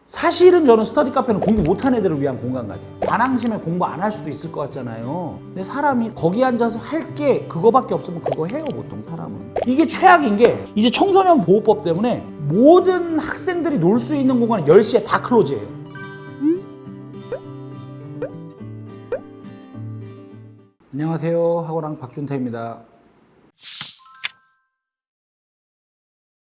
사실은 저는 스터디 카페는 공부 못한 애들을 위한 공간 같아요. 반항심에 공부 안 할 수도 있을 것 같잖아요. 근데 사람이 거기 앉아서 할 게 그거밖에 없으면 그거 해요, 보통 사람은. 이게 최악인 게 이제 청소년 보호법 때문에 모든 학생들이 놀 수 있는 공간은 10시에 다 클로즈예요. 안녕하세요, 학원왕 박준태입니다.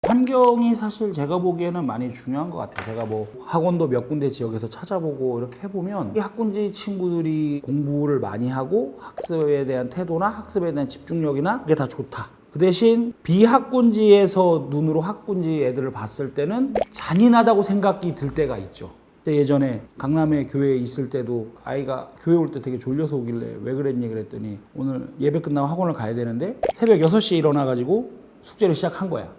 환경이 사실 제가 보기에는 많이 중요한 것 같아요. 제가 뭐 학원도 몇 군데 지역에서 찾아보고 이렇게 해보면 이 학군지 친구들이 공부를 많이 하고 학습에 대한 태도나 학습에 대한 집중력이나 그게 다 좋다. 그 대신 비학군지에서 눈으로 학군지 애들을 봤을 때는 잔인하다고 생각이 들 때가 있죠. 예전에 강남에 교회에 있을 때도 아이가 교회 올 때 되게 졸려서 오길래 왜 그랬니 그랬더니 오늘 예배 끝나고 학원을 가야 되는데 새벽 6시에 일어나가지고 숙제를 시작한 거야.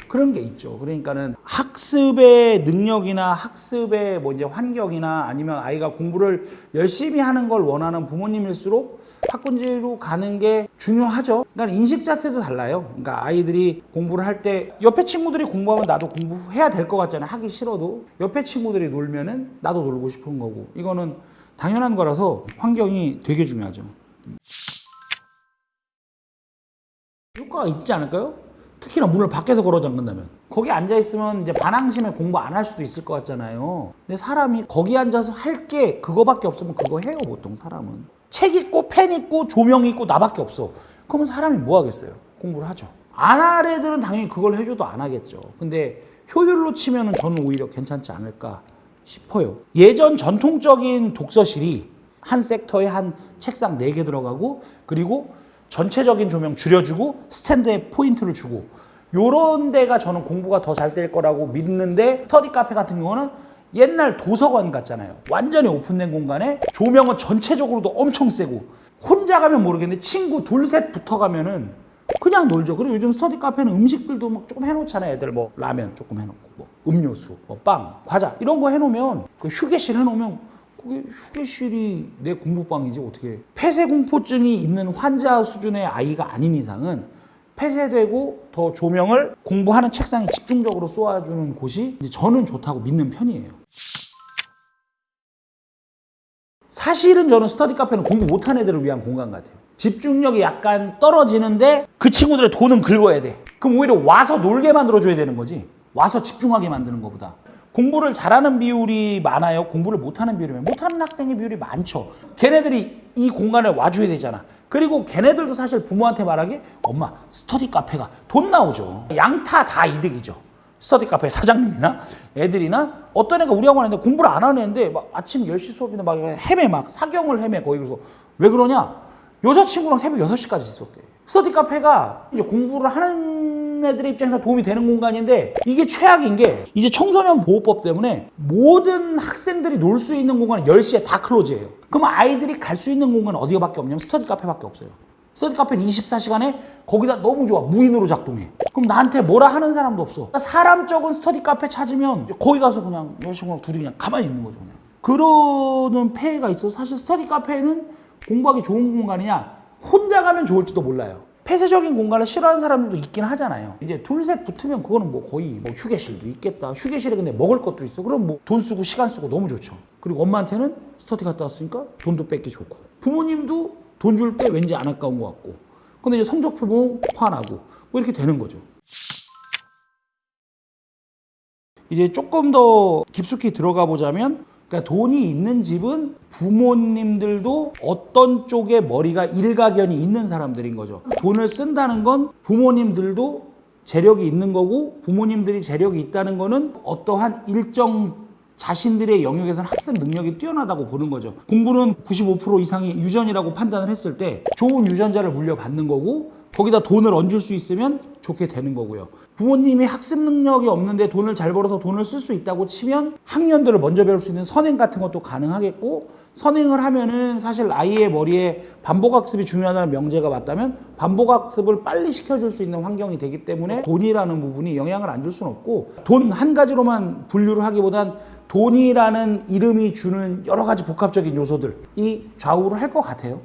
그런 게 있죠. 그러니까는 학습의 능력이나 학습의 뭐 이제 환경이나 아니면 아이가 공부를 열심히 하는 걸 원하는 부모님일수록 학군지로 가는 게 중요하죠. 그러니까 인식 자체도 달라요. 그러니까 아이들이 공부를 할 때 옆에 친구들이 공부하면 나도 공부해야 될 것 같잖아요. 하기 싫어도 옆에 친구들이 놀면은 나도 놀고 싶은 거고 이거는 당연한 거라서 환경이 되게 중요하죠. 효과가 있지 않을까요? 특히나 문을 밖에서 걸어 잠근다면 거기 앉아있으면 이제 반항심에 공부 안 할 수도 있을 것 같잖아요. 근데 사람이 거기 앉아서 할 게 그거밖에 없으면 그거 해요, 보통 사람은. 책 있고 펜 있고 조명 있고 나밖에 없어. 그러면 사람이 뭐 하겠어요? 공부를 하죠. 안 할 애들은 당연히 그걸 해줘도 안 하겠죠. 근데 효율로 치면은 저는 오히려 괜찮지 않을까 싶어요. 예전 전통적인 독서실이 한 섹터에 한 책상 4개 들어가고 그리고 전체적인 조명 줄여주고 스탠드에 포인트를 주고 요런 데가 저는 공부가 더 잘 될 거라고 믿는데 스터디 카페 같은 경우는 옛날 도서관 같잖아요. 완전히 오픈된 공간에 조명은 전체적으로도 엄청 세고 혼자 가면 모르겠는데 친구 둘 셋 붙어가면은 그냥 놀죠. 그리고 요즘 스터디 카페는 음식들도 막 조금 해놓잖아요. 애들 뭐 라면 조금 해놓고 뭐 음료수, 뭐 빵, 과자 이런 거 해놓으면 그 휴게실 해놓으면 그게 휴게실이 내 공부방이지 어떻게. 폐쇄공포증이 있는 환자 수준의 아이가 아닌 이상은 폐쇄되고 더 조명을 공부하는 책상에 집중적으로 쏘아주는 곳이 이제 저는 좋다고 믿는 편이에요. 사실은 저는 스터디 카페는 공부 못한 애들을 위한 공간 같아요. 집중력이 약간 떨어지는데 그 친구들의 돈은 긁어야 돼. 그럼 오히려 와서 놀게 만들어줘야 되는 거지. 와서 집중하게 만드는 것보다. 공부를 잘하는 비율이 많아요? 공부를 못하는 비율이 많아요? 못하는 학생의 비율이 많죠. 걔네들이 이 공간에 와줘야 되잖아. 그리고 걔네들도 사실 부모한테 말하기 엄마 스터디 카페가 돈 나오죠. 양타 다 이득이죠. 스터디 카페 사장님이나 애들이나 어떤 애가 우리 학원에 공부를 안 하는 애인데 막 아침 10시 수업인데 막 헤매 막 사경을 헤매 거의. 그래서 왜 그러냐? 여자친구랑 새벽 6시까지 있었대. 스터디 카페가 이제 공부를 하는 애들의 입장에서 도움이 되는 공간인데 이게 최악인 게 이제 청소년 보호법 때문에 모든 학생들이 놀 수 있는 공간은 10시에 다 클로즈예요. 그럼 아이들이 갈 수 있는 공간은 어디가밖에 없냐면 스터디 카페밖에 없어요. 스터디 카페는 24시간에 거기다 너무 좋아. 무인으로 작동해. 그럼 나한테 뭐라 하는 사람도 없어. 사람 적은 스터디 카페 찾으면 거기 가서 그냥 여자친구랑 둘이 그냥 가만히 있는 거죠. 그냥. 그러는 폐해가 있어. 사실 스터디 카페는 공부하기 좋은 공간이냐? 혼자 가면 좋을지도 몰라요. 폐쇄적인 공간을 싫어하는 사람들도 있긴 하잖아요. 이제 둘 셋 붙으면 그거는 뭐 거의 뭐 휴게실도 있겠다. 휴게실에 근데 먹을 것도 있어. 그럼 뭐 돈 쓰고 시간 쓰고 너무 좋죠. 그리고 엄마한테는 스터디 갔다 왔으니까 돈도 뺏기 좋고 부모님도 돈 줄 때 왠지 안 아까운 것 같고 근데 이제 성적표 보면 화나고 뭐 이렇게 되는 거죠. 이제 조금 더 깊숙이 들어가 보자면 그러니까 돈이 있는 집은 부모님들도 어떤 쪽에 머리가 일가견이 있는 사람들인 거죠. 돈을 쓴다는 건 부모님들도 재력이 있는 거고 부모님들이 재력이 있다는 거는 어떠한 일정 자신들의 영역에서는 학습 능력이 뛰어나다고 보는 거죠. 공부는 95% 이상이 유전이라고 판단을 했을 때 좋은 유전자를 물려받는 거고 거기다 돈을 얹을 수 있으면 좋게 되는 거고요. 부모님이 학습 능력이 없는데 돈을 잘 벌어서 돈을 쓸 수 있다고 치면 학년들을 먼저 배울 수 있는 선행 같은 것도 가능하겠고 선행을 하면은 사실 아이의 머리에 반복학습이 중요하다는 명제가 맞다면 반복학습을 빨리 시켜줄 수 있는 환경이 되기 때문에 돈이라는 부분이 영향을 안 줄 수는 없고 돈 한 가지로만 분류를 하기보단 돈이라는 이름이 주는 여러 가지 복합적인 요소들이 좌우를 할 것 같아요.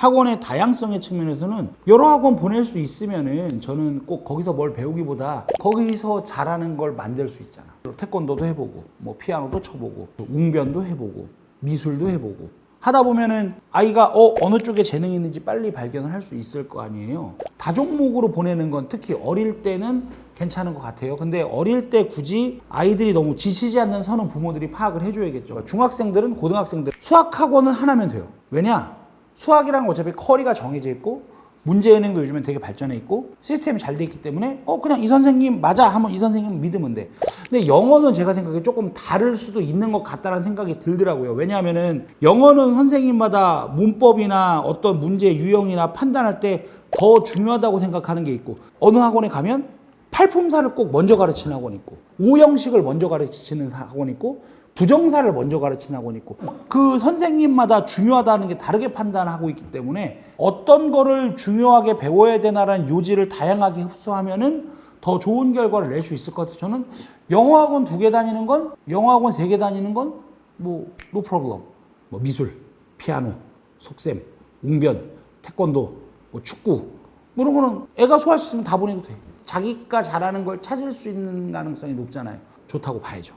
학원의 다양성의 측면에서는 여러 학원 보낼 수 있으면은 저는 꼭 거기서 뭘 배우기보다 거기서 잘하는 걸 만들 수 있잖아. 태권도도 해보고 뭐 피아노도 쳐보고 웅변도 해보고 미술도 해보고 하다 보면은 아이가 어느 쪽에 재능이 있는지 빨리 발견을 할 수 있을 거 아니에요. 다종목으로 보내는 건 특히 어릴 때는 괜찮은 것 같아요. 근데 어릴 때 굳이 아이들이 너무 지치지 않는 선은 부모들이 파악을 해줘야겠죠. 중학생들은 고등학생들 수학 학원은 하나면 돼요. 왜냐? 수학이란 건 어차피 커리가 정해져 있고 문제은행도 요즘엔 되게 발전해 있고 시스템이 잘 돼 있기 때문에 그냥 이 선생님 맞아 하면 이 선생님 믿으면 돼. 근데 영어는 제가 생각에 조금 다를 수도 있는 것 같다는 생각이 들더라고요. 왜냐하면은 영어는 선생님마다 문법이나 어떤 문제 유형이나 판단할 때 더 중요하다고 생각하는 게 있고 어느 학원에 가면 팔품사를 꼭 먼저 가르치는 학원이 있고 오형식을 먼저 가르치는 학원이 있고 부정사를 먼저 가르치는 학원이 있고 그 선생님마다 중요하다는 게 다르게 판단하고 있기 때문에 어떤 거를 중요하게 배워야 되나라는 요지를 다양하게 흡수하면은 더 좋은 결과를 낼 수 있을 것 같아요. 저는 영어학원 2개 다니는 건 영어학원 3개 다니는 건 뭐 no problem. 뭐 미술, 피아노, 속셈, 웅변, 태권도, 뭐 축구 뭐 이런 거는 애가 소화할 수 있으면 다 보내도 돼. 자기가 잘하는 걸 찾을 수 있는 가능성이 높잖아요. 좋다고 봐야죠.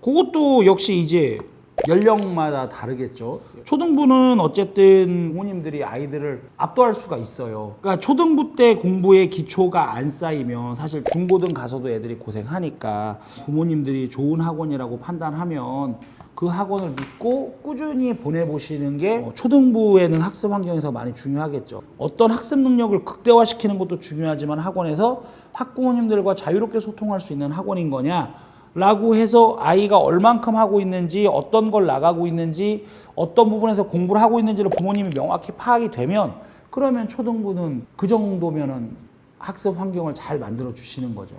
그것도 역시 이제 연령마다 다르겠죠. 초등부는 어쨌든 부모님들이 아이들을 압도할 수가 있어요. 그러니까 초등부 때 공부의 기초가 안 쌓이면 사실 중고등 가서도 애들이 고생하니까 부모님들이 좋은 학원이라고 판단하면 그 학원을 믿고 꾸준히 보내보시는 게 초등부에는 학습 환경에서 많이 중요하겠죠. 어떤 학습 능력을 극대화시키는 것도 중요하지만 학원에서 학부모님들과 자유롭게 소통할 수 있는 학원인 거냐 라고 해서 아이가 얼만큼 하고 있는지 어떤 걸 나가고 있는지 어떤 부분에서 공부를 하고 있는지를 부모님이 명확히 파악이 되면 그러면 초등부는 그 정도면은 학습 환경을 잘 만들어 주시는 거죠.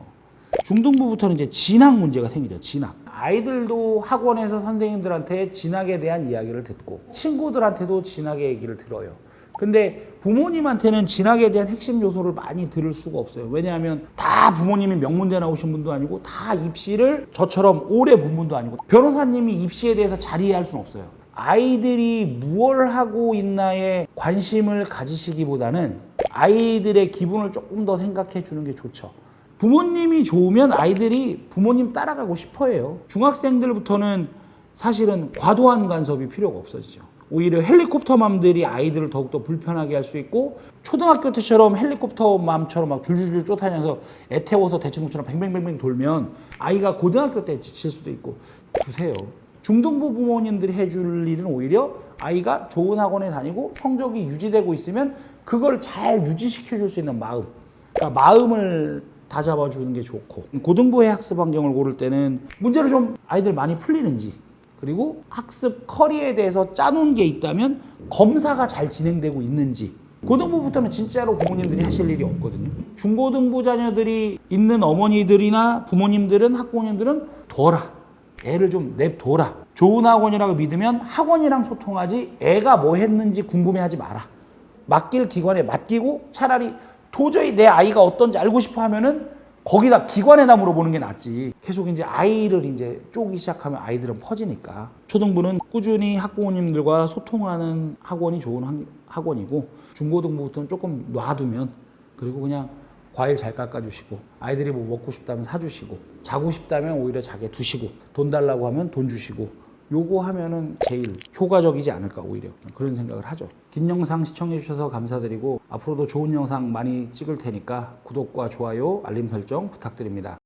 중등부부터는 이제 진학 문제가 생기죠. 진학. 아이들도 학원에서 선생님들한테 진학에 대한 이야기를 듣고 친구들한테도 진학의 얘기를 들어요. 근데 부모님한테는 진학에 대한 핵심 요소를 많이 들을 수가 없어요. 왜냐하면 다 부모님이 명문대 나오신 분도 아니고 다 입시를 저처럼 오래 본 분도 아니고 변호사님이 입시에 대해서 잘 이해할 수는 없어요. 아이들이 무엇을 하고 있나에 관심을 가지시기보다는 아이들의 기분을 조금 더 생각해 주는 게 좋죠. 부모님이 좋으면 아이들이 부모님 따라가고 싶어해요. 중학생들부터는 사실은 과도한 간섭이 필요가 없어지죠. 오히려 헬리콥터 맘들이 아이들을 더욱더 불편하게 할 수 있고 초등학교 때처럼 헬리콥터 맘처럼 막 줄줄줄 쫓아다녀서 애 태워서 대치동처럼 뱅뱅뱅뱅 돌면 아이가 고등학교 때 지칠 수도 있고 주세요. 중등부 부모님들이 해줄 일은 오히려 아이가 좋은 학원에 다니고 성적이 유지되고 있으면 그걸 잘 유지시켜 줄 수 있는 마음. 그러니까 마음을 다 잡아주는 게 좋고 고등부의 학습 환경을 고를 때는 문제를 좀 아이들 많이 풀리는지 그리고 학습 커리에 대해서 짜놓은 게 있다면 검사가 잘 진행되고 있는지 고등부부터는 진짜로 부모님들이 하실 일이 없거든요. 중고등부 자녀들이 있는 어머니들이나 부모님들은 학부모님들은 둬라. 애를 좀 냅둬라. 좋은 학원이라고 믿으면 학원이랑 소통하지 애가 뭐 했는지 궁금해하지 마라. 맡길 기관에 맡기고 차라리 도저히 내 아이가 어떤지 알고 싶어 하면은 거기다 기관에다 물어보는 게 낫지. 계속 이제 아이를 이제 쪼기 시작하면 아이들은 퍼지니까. 초등부는 꾸준히 학부모님들과 소통하는 학원이 좋은 학원이고 중고등부부터는 조금 놔두면 그리고 그냥 과일 잘 깎아주시고 아이들이 뭐 먹고 싶다면 사주시고 자고 싶다면 오히려 자게 두시고 돈 달라고 하면 돈 주시고 요거 하면은 제일 효과적이지 않을까 오히려 그런 생각을 하죠. 긴 영상 시청해 주셔서 감사드리고 앞으로도 좋은 영상 많이 찍을 테니까 구독과 좋아요, 알림 설정 부탁드립니다.